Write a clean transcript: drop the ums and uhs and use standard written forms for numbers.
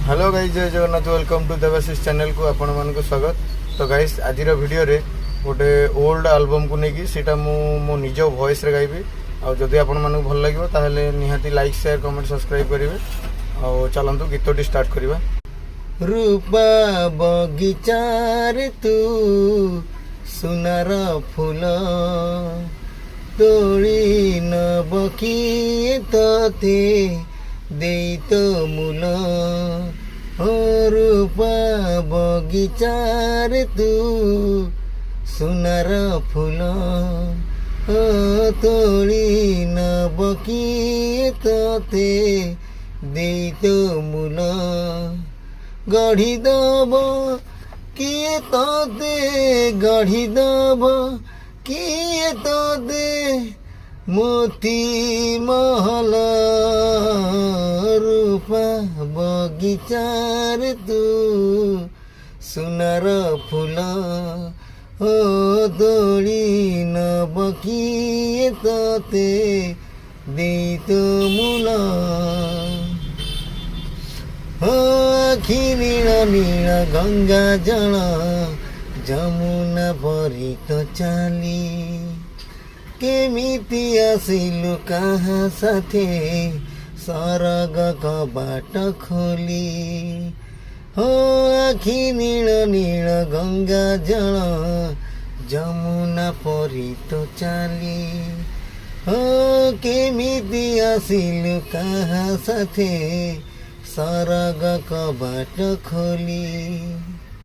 Hello guys, जय Jagannath. Welcome to Debashish channel को आपण मानक स्वागत। तो गाइस आज वीडियो रे गोटे ओल्ड एल्बम को लेकिन सीटा मो निज वॉइस रे गाइबी। आदि आपण मानक भल लगे ताहले निहाती लाइक शेयर कमेंट सब्सक्राइब करेंगे। आ चलतु गीतटी स्टार्ट करवा। रूपा बगीचार तू सुनार फूल तोड़ी न बकिए तते दे तो मूल। रूपा बगीचार तू सुनार फूल तोड़ी न बकिए तते दे तो मूल। गढ़ी दब किए तते गढ़ी दब किए तते मोती महल। रूपा बगीचार तू सुनार फूल तोड़ी न बकिए तते दे तो मूल। आखि नील नील गंगा जल जमुना परी तो चाली केमिति आसिलु कहाँ साथे सरग कबाट खोली। आखि नील नील गंगा जल जमुना परी तो चाली केमिति आसिलु कहाँ साथे सरग कबाट खोली।